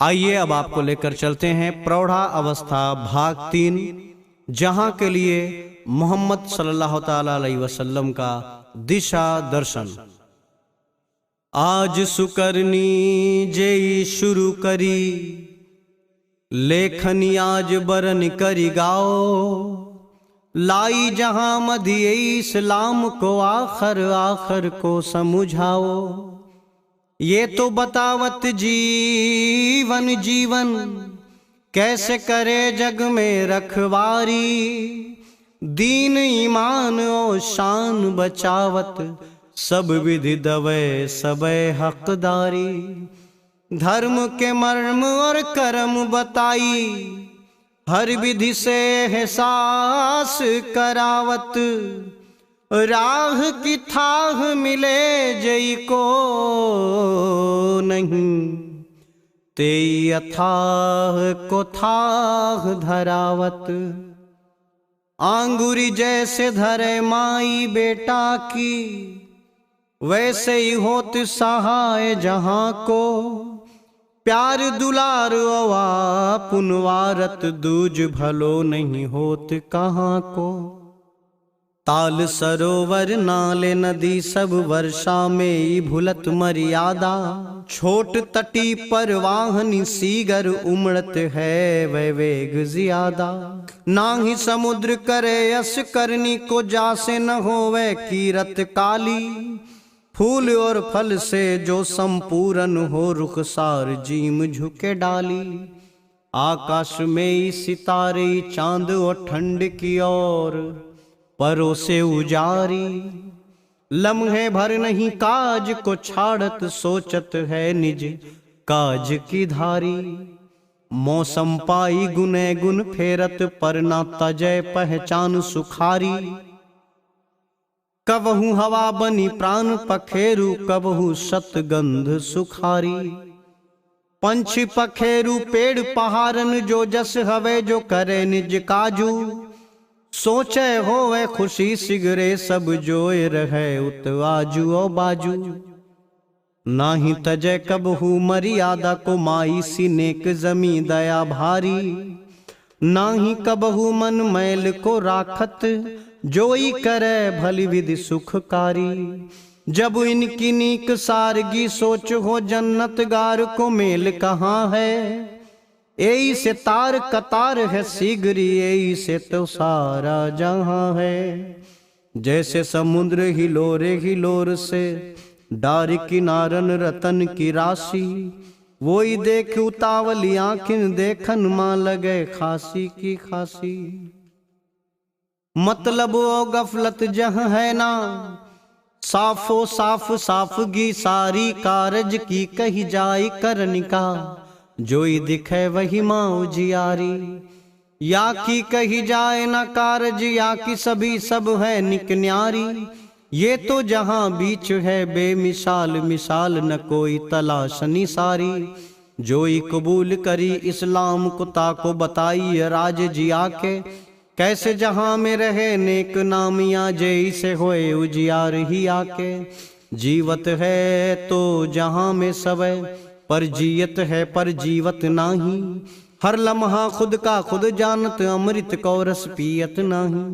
आइए अब आपको लेकर चलते हैं प्रौढ़ा अवस्था भाग 3, जहां के लिए मोहम्मद सल्लल्लाहु ताला अलैहि वसल्लम का दिशा दर्शन। आज सुकरनी जेई शुरू करी, लेखनी आज बरन करी गाओ, लाई जहां मधिए इस्लाम को आखर आखर को समझाओ। ये तो बतावत जीवन जीवन, कैसे करे जग में रखवारी, दीन ईमान और शान बचावत, सब विधि दवे सबे हकदारी। धर्म के मर्म और कर्म बताई, हर विधि से एहसास करावत, राह की थाह मिले जई को नहीं, तेई अथाह को थाह धरावत। आंगुरी जैसे धरे माई बेटा की, वैसे ही होत सहाय जहां को, प्यार दुलार अवा पुनवारत, दूज भलो नहीं होत कहाँ को। ताल सरोवर नाले नदी सब वर्षा में ही भुलत मर्यादा, छोट तटी पर वाहनी सीगर उमड़त है वह वेग ज्यादा। ना ही समुद्र करे यस करनी को, जासे न हो वह कीरत काली, फूल और फल से जो संपूर्ण हो, रुखसार जीम झुके डाली। आकाश में ही सितारे चांद और ठंड की ओर, परोसे उजारी, लम्हे भर नहीं काज को छाड़त, सोचत है निज काज की धारी। मौसम पाई गुने गुन फेरत, पर ना तजय पहचान सुखारी। कबहू हवा बनी प्राण पखेरु, कबहू सतगंध सुखारी। पंछी पखेरु पेड़ पहाड़न, जो जस हवे जो करे निज काजू। सोचे हो वह खुशी सिगरे, सब जोए रहे उत आजू ओ बाजू। नाही तजय कबहू मर्यादा को, माई सी नेक जमी दया भारी। नाही कबहू मन मैल को राखत, जोई करे भली विधि सुखकारी। जब इनकी नीक सारगी सोच हो, जन्नत गार को मेल कहाँ है। एई से तार कतार है सीगरी, एई से तो सारा जहां है। जैसे समुद्र हिलोरे हिलोर से, डार किनारन रतन की राशि। वोई देख उतावली आँखिन, देखन मां लगे खांसी की खांसी। मतलब ओ गफलत जहाँ है ना, साफो साफ साफगी सारी, कारज की कही जाई करनिका। जोई दिखे वही माँ उजियारी, या की कही जाए न कारज, या की सभी सब है निक न्यारी। ये तो जहां बीच है बेमिसाल मिसाल, न कोई तलाश निसारी। जोई कबूल करी इस्लाम को, ताको बताई राज जिया के। कैसे जहां में रहे नेक नामिया, जय से होए उजियार ही आके। जीवत है तो जहां में सब, पर जियत है पर जीवत नाही। हर लम्हा खुद का खुद जानत, अमृत को रस पियत नाही।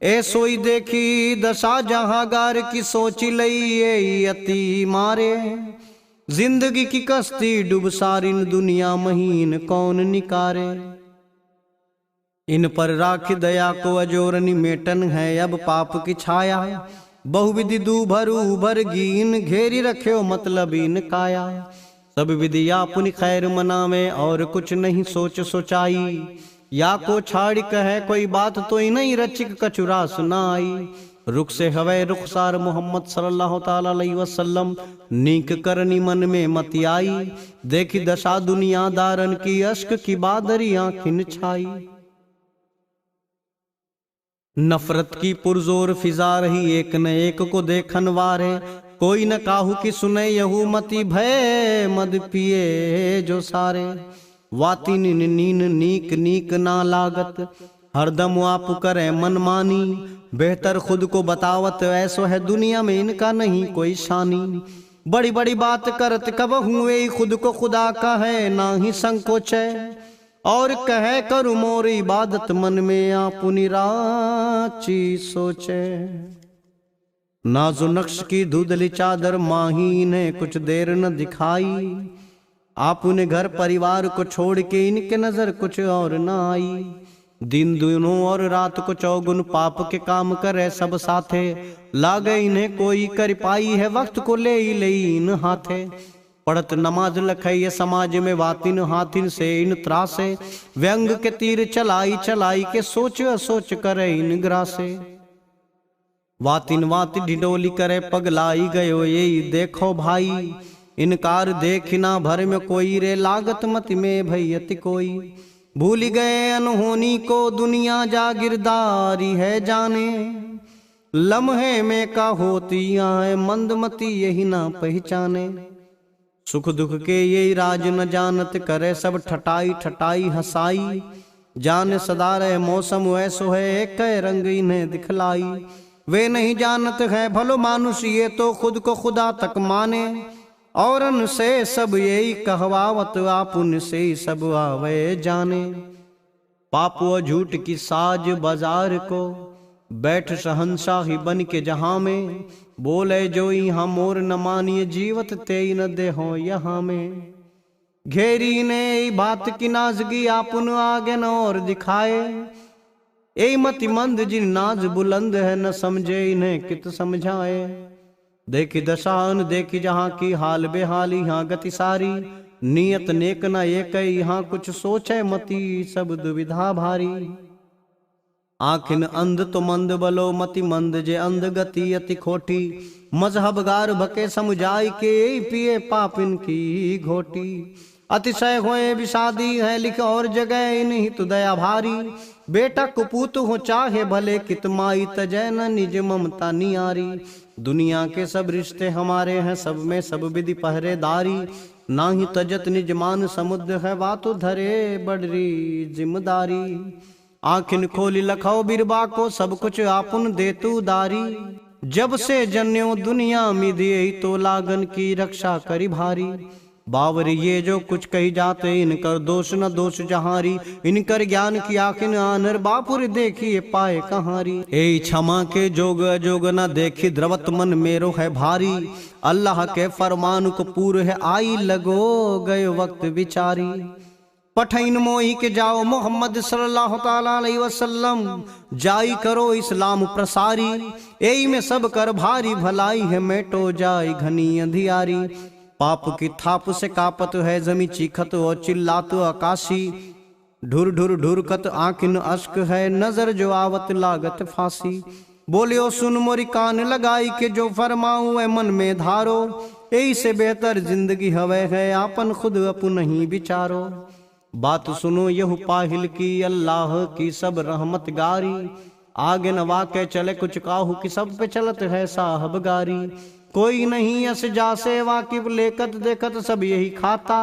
ऐसोई देखी दशा जहां गार की, सोच लई ये अति मारे। जिंदगी की कश्ती डूब सारिन, दुनिया महीन कौन निकारे। इन पर राख दया को अजोरनी, मेटन है अब पाप की छाया। बहुविधि दूभर उभर गीन, घेरी रख्यो मतलब इन काया। सब विधि अपनी खैर मनावे, और कुछ नहीं सोच सोचाई। या को छाड़ कहे कोई बात, तो ही नहीं रचिक कचुरा सुनाई। रुख से हवे रुखसार मोहम्मद सल्लल्लाहु ताला अलैहि वसल्लम, नीक करनी मन में मति आई। देखी दशा दुनियादारन की, अश्क की बादरी आँखिन छाई। नफरत की पुरजोर फिजा रही, एक न एक को देखन वारे। कोई न काहू की सुने यहू मति, भय मद पिए जो सारे। वाती नीन नीक नीक ना लागत, हरदम आप करे मनमानी। बेहतर खुद को बतावत, ऐसो है दुनिया में इनका नहीं कोई शानी। बड़ी बड़ी बात करत कब हुए, खुद को खुदा का है ना ही संकोच है। और कहे करू मोर इबादत, मन में आपुनी राची सोचे। नाजो नक्श की धुंधली चादर माही ने कुछ देर न दिखाई, आपने घर परिवार को छोड़ के इनके नजर कुछ और न आई। दिन दोनों और रात को चौगुन पाप के काम करे सब साथे, लागे इन्हें कोई कर पाई है, वक्त को ले ही ले इन हाथे। पढ़त नमाज लखई समाज में वातिन, हाथिन से इन त्रासे, व्यंग के तीर चलाई चलाई के सोच सोच करे इन ग्रासे। वातिन वाति ढिडोली करे पगलाई गयो यही देखो भाई, इनकार देखना भर में कोई रे, लागत मत में भैयति कोई। भूल गए अनहोनी को दुनिया जागीरदारी है जाने, लम्हे में का होती है मंदमती यही ना पहचाने। सुख दुख के यही राज न जानत, करे सब ठटाई ठटाई हंसाई। जान सदा रहे मौसम ऐसो है, एक रंग इन्हें दिखलाई। वे नहीं जानत है भलो मानुष ये तो खुद को खुदा तक माने, औरन से सब यही कहवावत, आपुन से सब आवे जाने। पापो झूठ की साज बाजार को, बैठ शहंशाही बन के जहां में। बोले जो यहाँ मोर न मानिए, जीवत ते न देहो यहाँ में। घेरी ने बात की नाजगी, आपुन आगे न और दिखाए। ए मति मंद जिन नाज बुलंद है, न समझे इन्हें कित समझाए। देखी दशान देखी जहाँ की हाल बेहाली, यहाँ गति सारी। नियत नेक न एक, यहाँ कुछ सोचे मति सब दुविधा भारी। आखिन अंध तो मंद बलो मति मंद, जे अंध गति अति खोटी। मजहब गार भके समुझाई के, पिए पापिन की घोटी। अतिशय होए विषादी है लिख और जगह, इन्हीं तो दया भारी। बेटा कुपूत हो चाहे भले कित माई, तजय न निज ममता नियारी। दुनिया के सब रिश्ते हमारे हैं, सब में सब विधि पहरेदारी। ना ही तजत निज मान समुद्र है, बातो धरे बड़ी जिम्मेदारी। आखिन खोली लखाओ बिरबा को, सब कुछ आपुन देतु दारी। जब से जन्यो दुनिया में दिए, तो लागन की रक्षा करी भारी। बावर ये जो कुछ कही जाते, इनकर दोष न दोष जहारी। इनकर ज्ञान की आखिन आनर, बापुर देखिए पाए कहारी। ए क्षमा के जोग जोग न देखी, द्रवत मन मेरो है भारी। अल्लाह के फरमान को पूर है आई, लगो गए वक्त विचारी। पठैन मोही के जाओ मोहम्मद सल्लल्लाहु ताला अलैहि वसल्लम, जाई करो इस्लाम प्रसारी। एई में सब कर भारी भलाई है, मेटो जाई घनी अंधियारी। पाप की थाप से कापत है जमी, चीखत और चिल्लात आकाशी। ढुर ढुर ढुरकत आंखिन अश्क है, नजर जो आवत लागत फांसी। बोलियो सुन मोरी कान लगाई के, जो फरमाऊं है मन में धारो। यही से बेहतर जिंदगी हवे है, आपन खुद अपन ही विचारो। बात सुनो यहु पाहिल की, अल्लाह की सब रहमत गारी। आगे न वाके चले कुछ काहू की, सब पे चलत है साहब गारी। कोई नहीं अस जासे वाकिफ, लेकत देखत सब यही खाता।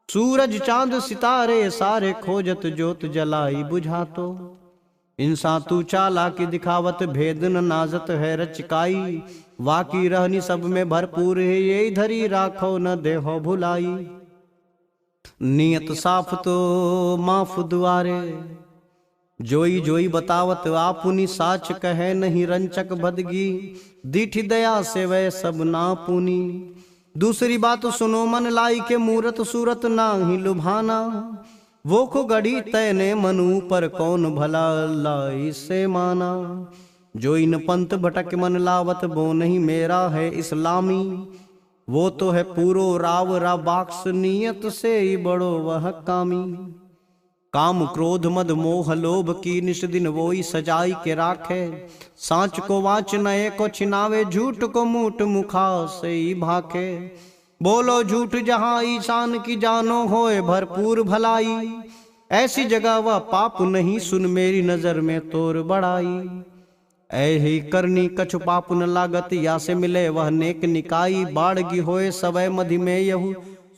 सूरज चांद सितारे सारे, खोजत जोत जलाई बुझा तो। इंसान तू चाला की दिखावत, भेद न नाजत है रचकाई। वाकी रहनी सब में भरपूर है, ये धरी राखो न देहो भुलाई। नियत साफ तो माफ दुआरे, जोई जोई बतावत आपुनी। साच कहे नहीं रंचक बदगी, दीठी दया से वह सब ना पुनी। दूसरी बात सुनो मन लाई के, मूरत सूरत ना ही लुभाना। वो को गढ़ी तैने मनु पर, कौन भला लाई से माना। जो इन पंथ भटक मन लावत, वो नहीं मेरा है इस्लामी। वो तो है पूरो राव रा बाक्स, नियत से ही बड़ो वह कामी। काम क्रोध मद मोह लोभ की, निश दिन वो ही सजाई के राखे। सांच को वाच नए को छिनावे, झूठ को मूठ मुखा से ही भाखे। बोलो झूठ जहां ईशान की, जानो होए भरपूर भलाई। ऐसी जगह वह पाप नहीं, सुन मेरी नजर में तोर बड़ाई। ऐही करनी कछु पाप न लागत, या से मिले वह नेक निकाई। बाड़गी होए सवै मधि में यहू,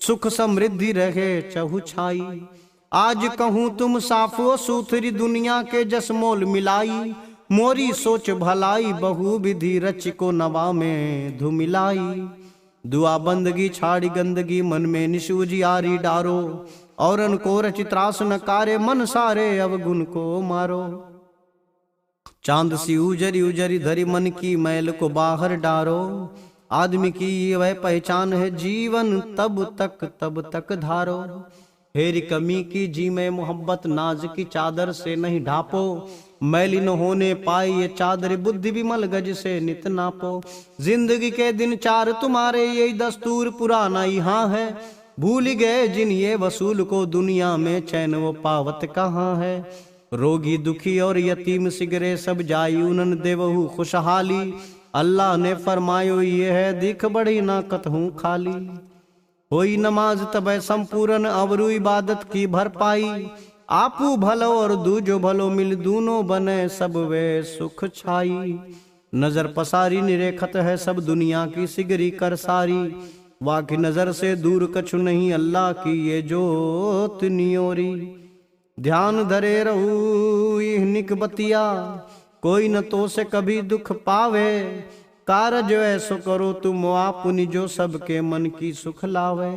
सुख समृद्धि रहे चहु छाई। आज कहूँ तुम साफो सूथरी, दुनिया के जस मोल मिलाई। मोरी सोच भलाई, बहु विधि रच को नवा में धुमिलाई। दुआ बंदगी छाड़ी गंदगी, मन में निशुजियारी डारो, औरन को रचि त्रास न कारे, मन सारे अवगुण को मारो। चांद सी उजरी उजरी धरी, मन की मैल को बाहर डारो, आदमी की वह पहचान है, जीवन तब तक धारो। फेरी कमी की जी में मोहब्बत, नाज की चादर से नहीं ढापो, मैली न होने पाई ये चादर, बुद्धि विमल गज से नित नापो। जिंदगी के दिन चार तुम्हारे, यही दस्तूर पुराना यहाँ है, भूल गए जिन ये वसूल को, दुनिया में चैन वो पावत कहाँ है। रोगी दुखी और यतीम सिगरे, सब जाई उनन देवहु खुशहाली, अल्लाह ने फरमायो ये है, दिख बड़ी ना कतहूँ खाली। होई नमाज तबै संपूर्ण, अवरु इबादत की भरपाई, आपू भलो और दूजो भलो, मिल दूनो बने सब वे सुख छाई। नजर पसारी निरेखत है सब, दुनिया की सिगरी कर सारी, वाकी नजर से दूर कछु नहीं, अल्लाह की ये जोत नियोरी। ध्यान धरे रहू यह निकबतिया, कोई न तो से कभी दुख पावे, कारज ऐसो करो तुम आपनी, जो सबके मन की सुख लावे।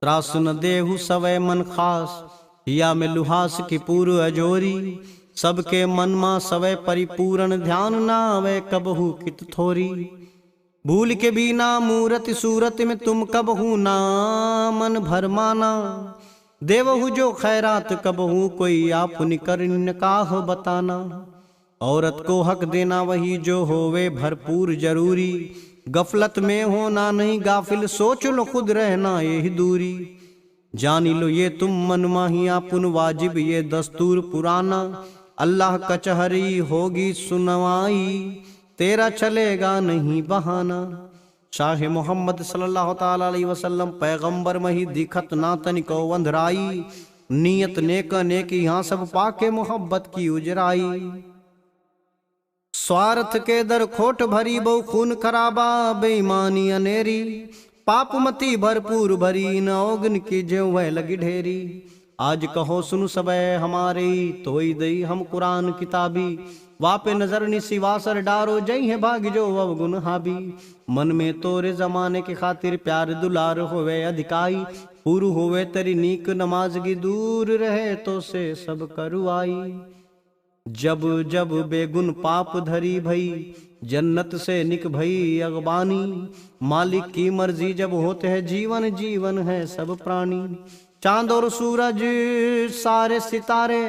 त्रास न देहु सवै मन खास, या में लुहास की पूर्व अजोरी, सबके मन मा सवै परिपूर्ण, ध्यान ना आवे कबहू कित थोरी। भूल के बिना मूरत सूरत में, तुम कबहू ना मन भरमाना, देवहु जो खैरात कबहू, कोई आपनी कर निकाह बताना। औरत को हक देना वही जो होवे भरपूर जरूरी, गफलत में होना नहीं गाफिल, सोच लो खुद रहना यही दूरी। जानी लो ये तुम मन माही आपुन, वाजिब ये दस्तूर पुराना, अल्लाह कचहरी होगी सुनवाई, तेरा चलेगा नहीं बहाना। शाह मोहम्मद सल्लल्लाहु ताला अलैहि वसल्लम, पैगंबर मही दिखत ना तनिको वंधराई, नियत नेक नेक यहाँ सब पाके मोहब्बत की उजराई। स्वार्थ के दर खोट भरी, बहु खून खराबा बेईमानी अनेरी, पाप मती भरपूर भरी, न ओगन की जो वह लगी ढेरी। आज कहो सुन सबे हमारे, तो ही दई हम कुरान किताबी, वापे नजर निसिवासर डारो, जई है भाग जो अवगुण हाबी। मन में तोरे जमाने के खातिर प्यार दुलार होवे अधिकाई, पूरू होवे तेरी नीक नमाज की, दूर रहे तो से सब करुआई। जब जब बेगुन पाप धरी भई, जन्नत से निक भई अगबानी, मालिक की मर्जी जब होते है, जीवन जीवन है सब प्राणी। चांद और सूरज सारे सितारे,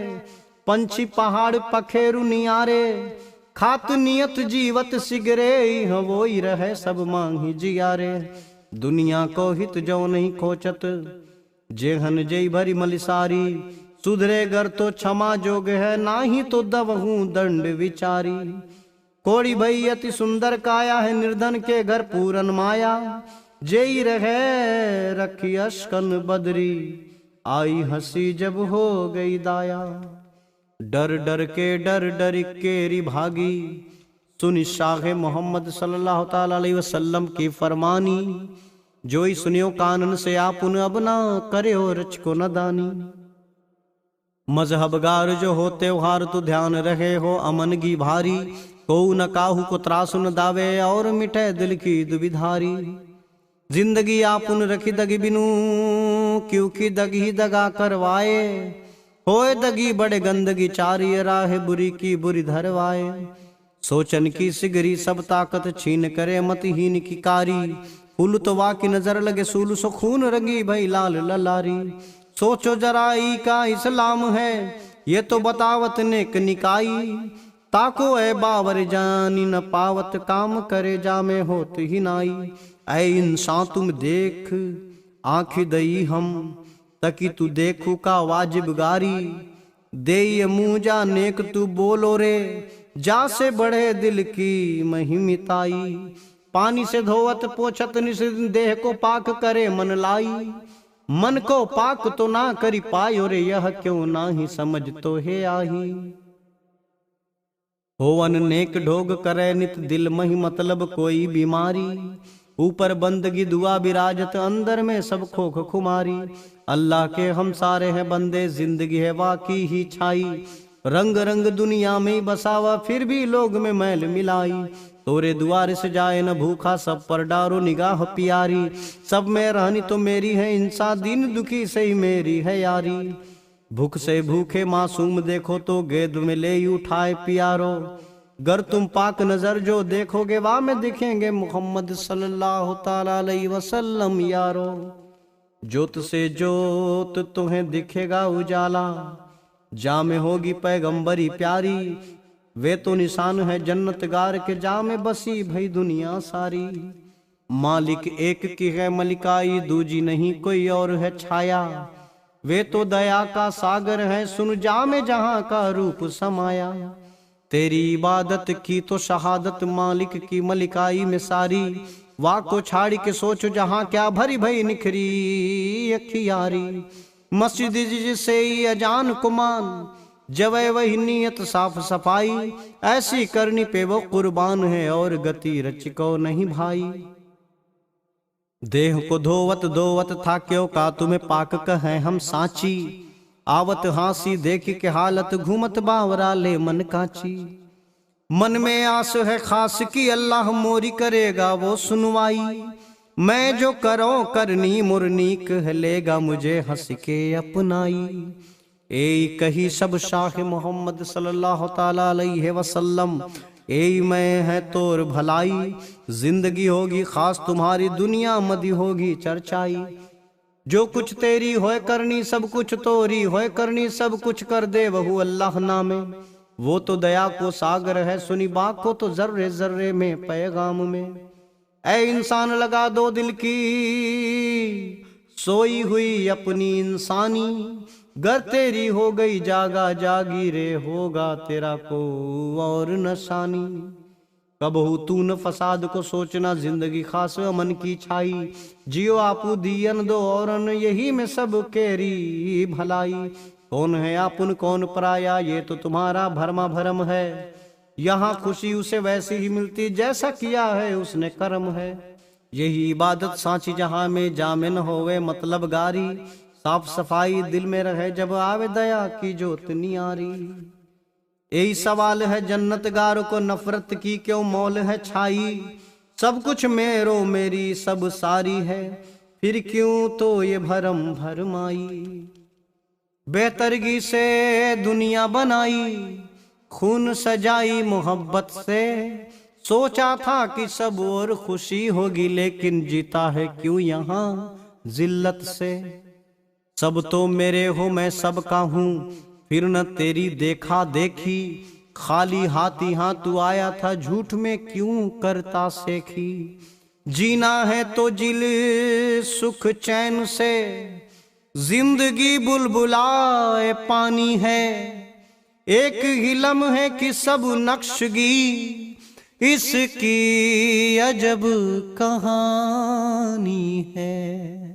पंछी पहाड़ पखेरु नियारे, खात नियत जीवत सिगरे, वो ही रहे सब मांगी जियारे। दुनिया को हित जो नहीं खोचत, जेहन जय भरी मलिसारी, सुधरे घर तो क्षमा जोग है, नाही तो दबहू दंड विचारी। कोड़ी भई अति सुंदर काया है, निर्धन के घर पूरन माया, जेई रहे रखी अशकन बदरी, आई हंसी जब हो गई दाया। डर डर केरी भागी, सुनी शाह मोहम्मद सल्लल्लाहु ताला अलैहि वसल्लम की फरमानी, जोई सुनियो कानन से आपुन, अब ना करे हो रच को न दानी। मजहबगार जो हो त्योहार, तो ध्यान रहे हो अमन की भारी, को न काहू को त्रास न दावे, और मिटे दिल की दुविधारी। जिंदगी आपुन रखी दगी बिनु, क्योंकि दगी दगा करवाए, होए दगी बड़े गंदगी चारी, राह बुरी की बुरी धरवाए। सोचन की सिगरी सब ताकत छीन करे, मतहीन की कारी, फूल तो वा की नजर लगे सूल, सो खून रंगी भई लाल ललारी। सोचो जराई का इस्लाम है, ये तो बतावत नेक निकाई, ताको ए बावर जानी न पावत, काम करे जामे होत ही नाई। ऐ इंसान तुम देख आँखी दई हम, तकी तू देखू का वाजिब गारी, दे मुँह जा नेक तू बोलो रे, जा से बढ़े दिल की महिमिताई। पानी से धोवत पोछत निस, देह को पाक करे मन लाई, मन को पाक तो ना करी पायो रे, यह क्यों ना ही समझ तो है आही। होवन नेक ढोग करे नित, दिल मही मतलब कोई बीमारी, ऊपर बंदगी दुआ विराजत, अंदर में सब खोख खुमारी। अल्लाह के हम सारे हैं बंदे, जिंदगी है वाकी ही छाई, रंग रंग दुनिया में बसावा, फिर भी लोग में मैल मिलाई। तोरे दुआर से जाए न भूखा, सब पर डारो निगाह प्यारी। सब में रहनी तो मेरी है इंसान, दीन दुखी से ही मेरी है यारी। भूख से भूखे मासूम देखो तो गेद में ले ही उठाए प्यारो। गर तुम पाक नजर जो देखोगे वाह में दिखेंगे मोहम्मद सल्लल्लाहु ताला अलैहि वसल्लम यारो। जोत से जोत तुम्हें दिखेगा उजाला, जा में होगी पैगंबरी प्यारी। वे तो निशान है जन्नत गार के, जा में बसी भई दुनिया सारी। मालिक एक की है मलिकाई, दूजी नहीं कोई और है छाया। वे तो दया का सागर है, सुन जा में जहां का रूप समाया। तेरी इबादत की तो शहादत मालिक की मलिकाई में सारी। वाह को छाड़ के सोचो जहां क्या भरी भई निखरी अखियारी। मस्जिद से ही अजान कुमान, जवे वही नियत साफ सफाई। ऐसी करनी पे वो कुर्बान है, और गति रच को नहीं भाई। देह को धोवत धोवत था क्यों का, तुम्हें पाक कहे हम साची। आवत हांसी देख के हालत, घूमत बावरा ले मन काची। मन में आस है खास की, अल्लाह मोरी करेगा वो सुनवाई। मैं जो करो करनी मुरनी कह लेगा, मुझे हंस के अपनाई। ए कही सब शाह मोहम्मद सल्लल्लाहु ताला अलैहि वसल्लम। ए मैं है तोर भलाई, जिंदगी होगी खास तुम्हारी, दुनिया मदी होगी चर्चाई। जो कुछ तेरी होए करनी, सब कुछ तोरी होए करनी। सब कुछ कर दे वहु अल्लाह नामे, वो तो दया को सागर है। सुनी बात को तो जर्रे जर्रे में पैगाम में। ऐ इंसान लगा दो दिल की सोई हुई अपनी इंसानी। गर तेरी हो गई जागा जागी रे, होगा तेरा को और नशानी। कबहू तू न फसाद को सोचना, जिंदगी खास मन की छाई। जियो आपू दियन दो औरन, यही में सब केरी भलाई। कौन है आपुन कौन पराया, ये तो तुम्हारा भरमा भरम है। यहाँ खुशी उसे वैसी ही मिलती, जैसा किया है उसने कर्म है। यही इबादत सांची जहाँ में, जामे न होवे मतलब गारी। साफ सफाई दिल में रहे, जब आवे दया की जोत नियारी। यही सवाल है जन्नत गारों को, नफरत की क्यों मौल है छाई। सब कुछ मेरो मेरी सब सारी है, फिर क्यों तो ये भरम भरमाई। बेतरगी से दुनिया बनाई, खून सजाई मोहब्बत से। सोचा था कि सब और खुशी होगी, लेकिन जीता है क्यों यहाँ जिल्लत से। सब तो मेरे हो मैं सबका हूँ, फिर न तेरी देखा देखी। खाली हाथी हाँ तू आया था, झूठ में क्यों करता सेखी। जीना है तो जिल सुख चैन से, जिंदगी बुलबुलाए पानी है। एक ही लम्हे की सब नक्शगी, इसकी अजब कहानी है।